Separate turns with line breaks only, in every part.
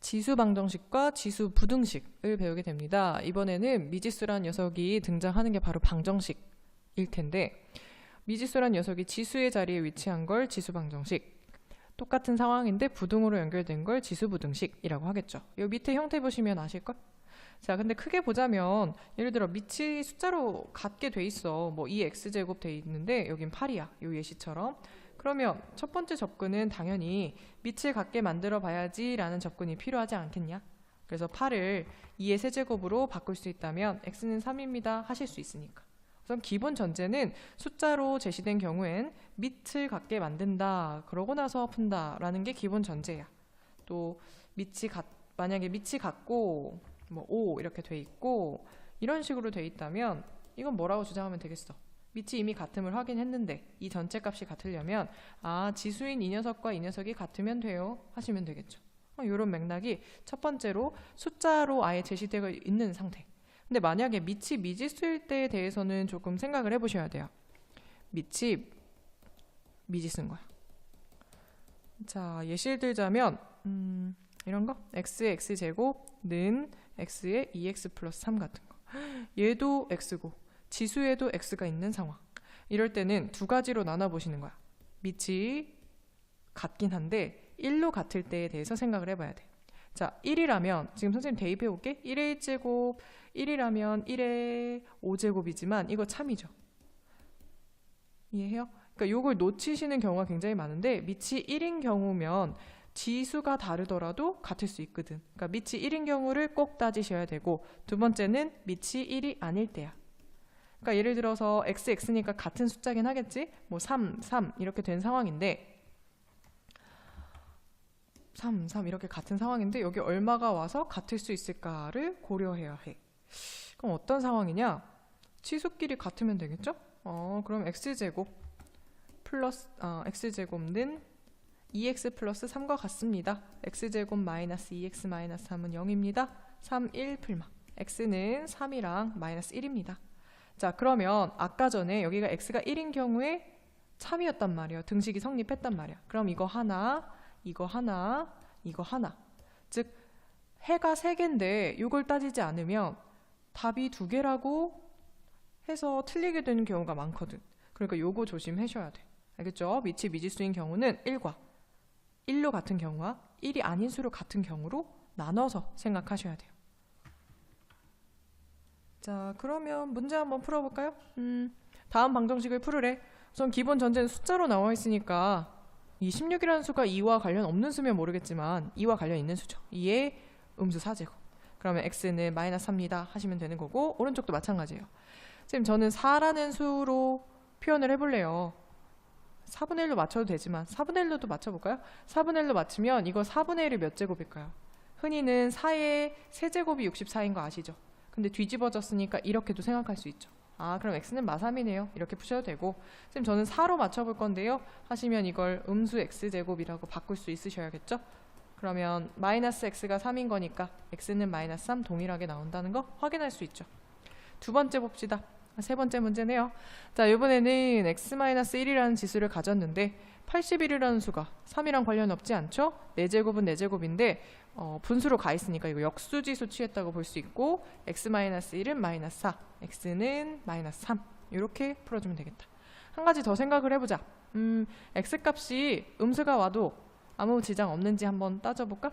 지수 방정식과 지수 부등식을 배우게 됩니다. 이번에는 미지수란 녀석이 등장하는 게 바로 방정식일 텐데, 미지수란 녀석이 지수의 자리에 위치한 걸 지수 방정식, 똑같은 상황인데 부등으로 연결된 걸 지수 부등식이라고 하겠죠. 이 밑에 형태 보시면 아실걸? 자, 근데 크게 보자면 예를 들어 밑이 숫자로 같게 돼 있어. 뭐 2x제곱 돼 있는데 여긴 8이야. 요 예시처럼. 그러면 첫 번째 접근은 당연히 밑을 같게 만들어 봐야지 라는 접근이 필요하지 않겠냐? 그래서 8을 2의 세제곱으로 바꿀 수 있다면 x는 3입니다 하실 수 있으니까. 우선 기본 전제는 숫자로 제시된 경우엔 밑을 같게 만든다, 그러고 나서 푼다 라는 게 기본 전제야. 또 만약에 밑이 같고 뭐 5 이렇게 돼 있고 이런 식으로 돼 있다면 이건 뭐라고 주장하면 되겠어? 밑이 이미 같음을 확인했는데 이 전체 값이 같으려면 지수인 이 녀석과 이 녀석이 같으면 돼요 하시면 되겠죠. 이런 맥락이 첫 번째로 숫자로 아예 제시되어 있는 상태. 근데 만약에 밑이 미지수일 때에 대해서는 조금 생각을 해보셔야 돼요. 밑이 미지수인 거야. 자, 예시를 들자면 이런 거 x의 x제곱는 x의 2x 플러스 3 같은 거. 얘도 x고 지수에도 x가 있는 상황. 이럴 때는 두 가지로 나눠보시는 거야. 밑이 같긴 한데 1로 같을 때에 대해서 생각을 해봐야 돼. 자, 1이라면 지금 선생님 대입해 볼게. 1의 1제곱 1이라면 1의 5제곱이지만 이거 참이죠. 이해해요? 그러니까 요걸 놓치시는 경우가 굉장히 많은데 밑이 1인 경우면 지수가 다르더라도 같을 수 있거든. 그러니까 밑이 1인 경우를 꼭 따지셔야 되고, 두 번째는 밑이 1이 아닐 때야. 그러니까 예를 들어서 x니까 같은 숫자긴 하겠지? 뭐 3 이렇게 된 상황인데 3 이렇게 같은 상황인데 여기 얼마가 와서 같을 수 있을까를 고려해야 해. 그럼 어떤 상황이냐? 지수끼리 같으면 되겠죠? 그럼 x제곱 플러스 x제곱는 2x 플러스 3과 같습니다. x제곱 마이너스 2x 마이너스 3은 0입니다. 3, 1 풀마. x는 3이랑 마이너스 1입니다. 자, 그러면 아까 전에 여기가 x가 1인 경우에 참이었단 말이에요. 등식이 성립했단 말이야. 그럼 이거 하나, 이거 하나, 이거 하나. 즉 해가 3개인데 이걸 따지지 않으면 답이 2개라고 해서 틀리게 되는 경우가 많거든. 그러니까 요거 조심하셔야 돼. 알겠죠? 밑이 미지수인 경우는 1과 1로 같은 경우와 1이 아닌 수로 같은 경우로 나눠서 생각하셔야 돼요. 자, 그러면 문제 한번 풀어볼까요? 다음 방정식을 풀으래. 우선 기본 전제는 숫자로 나와 있으니까 이 16이라는 수가 2와 관련 없는 수면 모르겠지만 2와 관련 있는 수죠. 2의 음수 4제곱. 그러면 x는 마이너스 3입니다 하시면 되는 거고, 오른쪽도 마찬가지예요. 지금 저는 4라는 수로 표현을 해볼래요. 4분의 1로 맞춰도 되지만 4분의 1로도 맞춰볼까요? 4분의 1로 맞추면 이거 4분의 1이 몇 제곱일까요? 흔히는 4의 세제곱이 64인 거 아시죠? 근데 뒤집어졌으니까 이렇게도 생각할 수 있죠. 그럼 x는 마3이네요. 이렇게 푸셔도 되고, 선생님 저는 4로 맞춰볼 건데요 하시면 이걸 음수 x제곱이라고 바꿀 수 있으셔야겠죠? 그러면 마이너스 x가 3인 거니까 x는 마이너스 3 동일하게 나온다는 거 확인할 수 있죠. 두 번째 봅시다. 세 번째 문제네요. 자, 이번에는 x-1이라는 지수를 가졌는데 81이라는 수가 3이랑 관련 없지 않죠? 4제곱은 4제곱인데 분수로 가 있으니까 이거 역수지수 취했다고 볼 수 있고, x-1은 마이너스 4, x는 마이너스 3 이렇게 풀어주면 되겠다. 한 가지 더 생각을 해보자. x값이 음수가 와도 아무 지장 없는지 한번 따져볼까?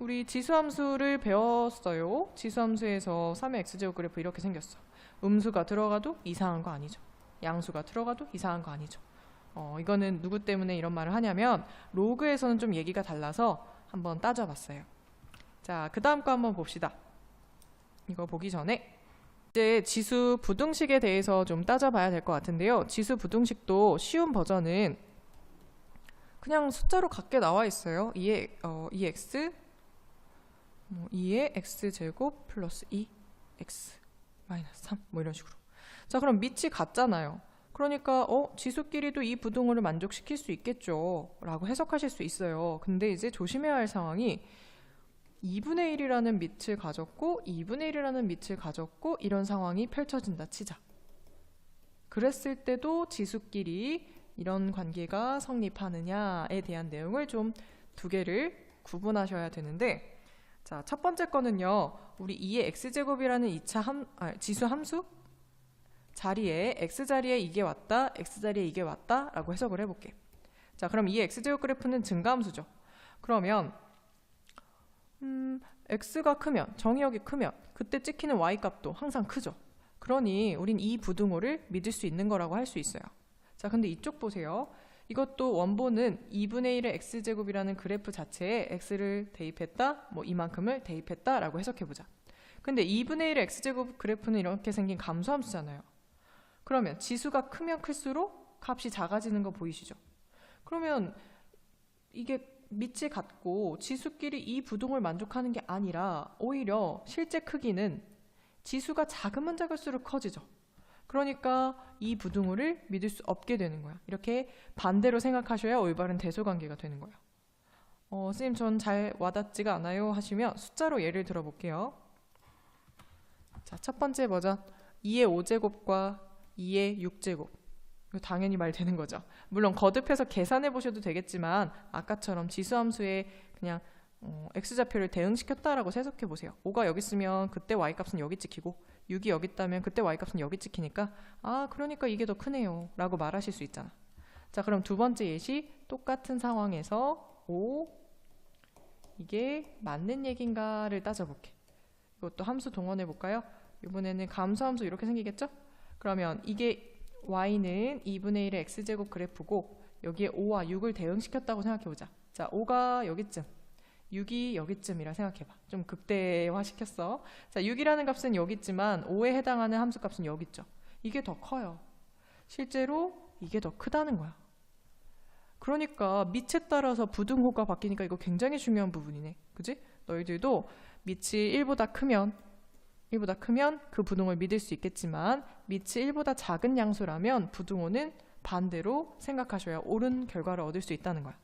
우리 지수함수를 배웠어요. 지수함수에서 3의 x제곱 그래프 이렇게 생겼어. 음수가 들어가도 이상한 거 아니죠. 양수가 들어가도 이상한 거 아니죠. 이거는 누구 때문에 이런 말을 하냐면 로그에서는 좀 얘기가 달라서 한번 따져봤어요. 자, 그 다음 거 한번 봅시다. 이거 보기 전에 이제 지수 부등식에 대해서 좀 따져봐야 될 것 같은데요. 지수 부등식도 쉬운 버전은 그냥 숫자로 같게 나와 있어요. 2x 2의 x제곱 플러스 2x 마이너스 3 뭐 이런 식으로. 자, 그럼 밑이 같잖아요. 그러니까 지수끼리도 이 부등호를 만족시킬 수 있겠죠 라고 해석하실 수 있어요. 근데 이제 조심해야 할 상황이 2분의 1이라는 밑을 가졌고 2분의 1이라는 밑을 가졌고 이런 상황이 펼쳐진다 치자. 그랬을 때도 지수끼리 이런 관계가 성립하느냐에 대한 내용을 좀 두 개를 구분하셔야 되는데, 자, 첫 번째 거는요. 우리 2의 x제곱이라는 2차 지수 함수 자리에 x자리에 이게 왔다, x자리에 이게 왔다 라고 해석을 해볼게. 자, 그럼 2의 x제곱 그래프는 증가함수죠. 그러면 x가 크면, 정의역이 크면 그때 찍히는 y값도 항상 크죠. 그러니 우린 이 부등호를 믿을 수 있는 거라고 할 수 있어요. 자, 근데 이쪽 보세요. 이것도 원본은 2분의 1의 x제곱이라는 그래프 자체에 x를 대입했다, 뭐 이만큼을 대입했다 라고 해석해보자. 근데 2분의 1의 x제곱 그래프는 이렇게 생긴 감소함수잖아요. 그러면 지수가 크면 클수록 값이 작아지는 거 보이시죠? 그러면 이게 밑이 같고 지수끼리 이 부등호를 만족하는 게 아니라 오히려 실제 크기는 지수가 작으면 작을수록 커지죠. 그러니까 이 부등호를 믿을 수 없게 되는 거야. 이렇게 반대로 생각하셔야 올바른 대소관계가 되는 거예요. 선생님 전 잘 와닿지가 않아요 하시면 숫자로 예를 들어볼게요. 자, 첫 번째 버전 2의 5제곱과 2의 6제곱. 이거 당연히 말 되는 거죠. 물론 거듭해서 계산해 보셔도 되겠지만 아까처럼 지수함수에 그냥 x좌표를 대응시켰다라고 해석해 보세요. 5가 여기 있으면 그때 y값은 여기 찍히고 6이 여기 있다면 그때 y값은 여기 찍히니까 그러니까 이게 더 크네요 라고 말하실 수 있잖아. 자, 그럼 두 번째 예시 똑같은 상황에서 5 이게 맞는 얘기인가를 따져볼게. 이것도 함수 동원해 볼까요? 이번에는 감소함수 이렇게 생기겠죠? 그러면 이게 y는 2분의 1의 x제곱 그래프고 여기에 5와 6을 대응시켰다고 생각해보자. 자, 5가 여기쯤 6이 여기쯤이라 생각해봐. 좀 극대화 시켰어. 자, 6이라는 값은 여기 있지만 5에 해당하는 함수 값은 여기 있죠. 이게 더 커요. 실제로 이게 더 크다는 거야. 그러니까 밑에 따라서 부등호가 바뀌니까 이거 굉장히 중요한 부분이네. 그지? 너희들도 밑이 1보다 크면 그 부등호를 믿을 수 있겠지만 밑이 1보다 작은 양수라면 부등호는 반대로 생각하셔야 옳은 결과를 얻을 수 있다는 거야.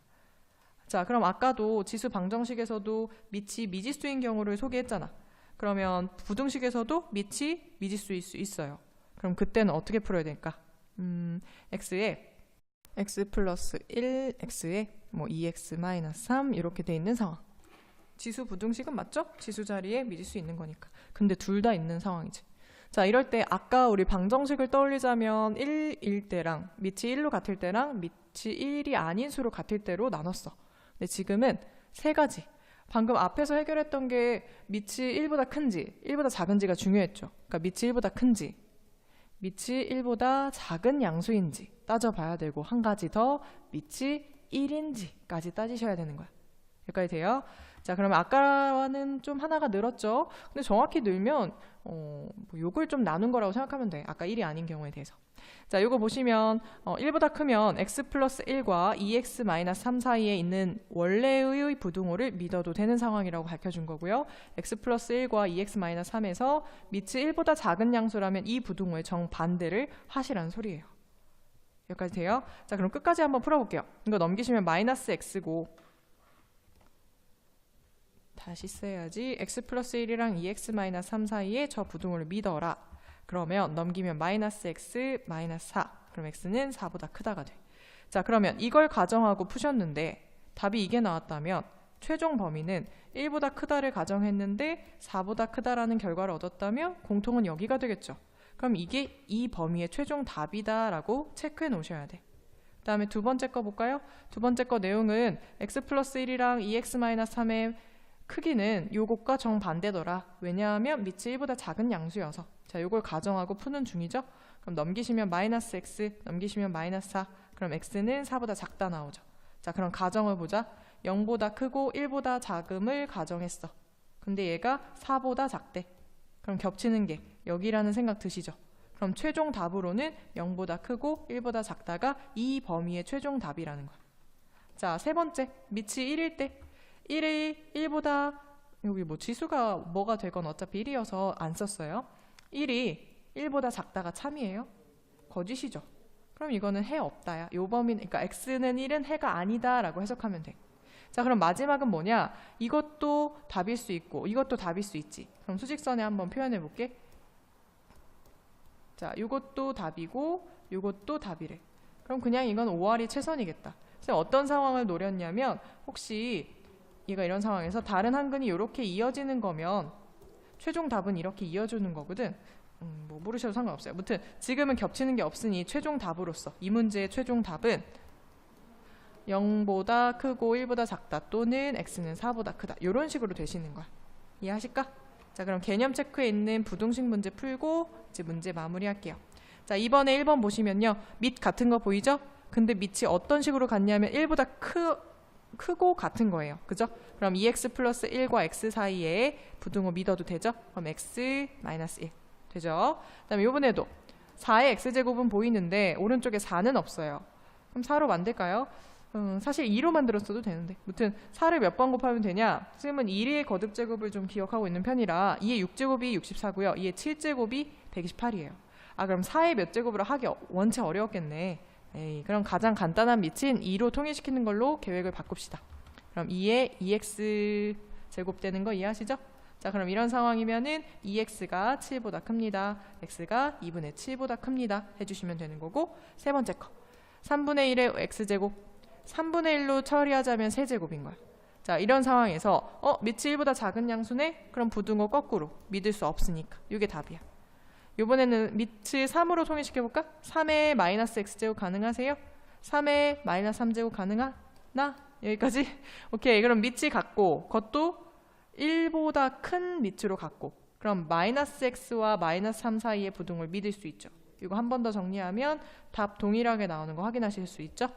자, 그럼 아까도 지수 방정식에서도 밑이 미지수인 경우를 소개했잖아. 그러면 부등식에서도 밑이 미지수일 수 있어요. 그럼 그때는 어떻게 풀어야 될까? x에 x 플러스 1, x에 뭐 2x 마이너스 3 이렇게 돼 있는 상황. 지수 부등식은 맞죠? 지수 자리에 미지수 있는 거니까. 근데 둘 다 있는 상황이지. 자, 이럴 때 아까 우리 방정식을 떠올리자면 1일 때랑 밑이 1로 같을 때랑 밑이 1이 아닌 수로 같을 때로 나눴어. 근데 지금은 세 가지. 방금 앞에서 해결했던 게 밑이 1보다 큰지 1보다 작은지가 중요했죠. 그러니까 밑이 1보다 큰지 밑이 1보다 작은 양수인지 따져봐야 되고 한 가지 더 밑이 1인지까지 따지셔야 되는 거야. 여기까지 돼요? 자, 그러면 아까와는 좀 하나가 늘었죠. 근데 정확히 늘면 뭐 요걸 좀 나눈 거라고 생각하면 돼. 아까 1이 아닌 경우에 대해서. 자, 요거 보시면 1보다 크면 x 플러스 1과 2x 마이너스 3 사이에 있는 원래의 부등호를 믿어도 되는 상황이라고 밝혀준 거고요. x 플러스 1과 2x 마이너스 3에서 밑이 1보다 작은 양수라면 이 부등호의 정반대를 하시라는 소리예요. 여기까지 돼요? 자, 그럼 끝까지 한번 풀어볼게요. 이거 넘기시면 마이너스 x고 다시 써야지. x 플러스 1이랑 2x 마이너스 3 사이에 저 부등호를 믿어라. 그러면 넘기면 마이너스 x 마이너스 4. 그럼 x는 4보다 크다가 돼. 자, 그러면 이걸 가정하고 푸셨는데 답이 이게 나왔다면 최종 범위는 1보다 크다를 가정했는데 4보다 크다라는 결과를 얻었다면 공통은 여기가 되겠죠. 그럼 이게 이 범위의 최종 답이다라고 체크해 놓으셔야 돼. 그 다음에 두 번째 거 볼까요? 두 번째 거 내용은 x 플러스 1이랑 2x 마이너스 3의 크기는 요것과 정반대더라. 왜냐하면 밑이 1보다 작은 양수여서. 자, 요걸 가정하고 푸는 중이죠. 그럼 넘기시면 마이너스 x, 넘기시면 마이너스 4. 그럼 x는 4보다 작다 나오죠. 자, 그럼 가정을 보자. 0보다 크고 1보다 작음을 가정했어. 근데 얘가 4보다 작대. 그럼 겹치는 게 여기라는 생각 드시죠. 그럼 최종 답으로는 0보다 크고 1보다 작다가 이 범위의 최종 답이라는 거야. 자, 세 번째. 밑이 1일 때 1이 1보다 여기 뭐 지수가 뭐가 되건 어차피 1이어서 안 썼어요. 1이 1보다 작다가 참이에요? 거짓이죠. 그럼 이거는 해 없다야. 요 범위는 그러니까 x는 1은 해가 아니다 라고 해석하면 돼. 자, 그럼 마지막은 뭐냐? 이것도 답일 수 있고 이것도 답일 수 있지. 그럼 수직선에 한번 표현해 볼게. 자, 이것도 답이고 이것도 답이래. 그럼 그냥 이건 5R이 최선이겠다. 그래서 어떤 상황을 노렸냐면 혹시 얘가 이런 상황에서 다른 한근이 이렇게 이어지는 거면 최종 답은 이렇게 이어주는 거거든. 뭐 모르셔도 상관없어요. 아무튼 지금은 겹치는 게 없으니 최종 답으로서 이 문제의 최종 답은 0보다 크고 1보다 작다 또는 x는 4보다 크다 이런 식으로 되시는 거야. 이해하실까? 자, 그럼 개념 체크에 있는 부등식 문제 풀고 이제 문제 마무리할게요. 자, 이번에 1번 보시면요. 밑 같은 거 보이죠? 근데 밑이 어떤 식으로 같냐면 1보다 크고 같은 거예요. 그죠? 그럼 2x 플러스 1과 x 사이에 부등호 믿어도 되죠? 그럼 x 마이너스 1 되죠? 그 다음에 이번에도 4의 x제곱은 보이는데 오른쪽에 4는 없어요. 그럼 4로 만들까요? 사실 2로 만들었어도 되는데 아무튼 4를 몇 번 곱하면 되냐? 지금은 1의 거듭제곱을 좀 기억하고 있는 편이라 2의 6제곱이 64고요. 2의 7제곱이 128이에요. 아, 그럼 4의 몇 제곱으로 하기 원체 어려웠겠네. 에이, 그럼 가장 간단한 밑인 2로 통일시키는 걸로 계획을 바꿉시다. 그럼 2의 2x 제곱 되는 거 이해하시죠? 자, 그럼 이런 상황이면은 2x가 7보다 큽니다. x가 2분의 7보다 큽니다. 해주시면 되는 거고, 세 번째 거 3분의 1의 x제곱 3분의 1로 처리하자면 세제곱인 거야. 자, 이런 상황에서 밑이 1보다 작은 양수네? 그럼 부등호 거꾸로 믿을 수 없으니까 이게 답이야. 이번에는 밑을 3으로 통일시켜볼까? 3의 마이너스 x제곱 가능하세요? 3의 마이너스 3제곱 가능하나? 여기까지? 오케이. 그럼 밑이 같고 겉도 1보다 큰 밑으로 같고 그럼 마이너스 x와 마이너스 3 사이의 부등호를 믿을 수 있죠. 이거 한 번 더 정리하면 답 동일하게 나오는 거 확인하실 수 있죠?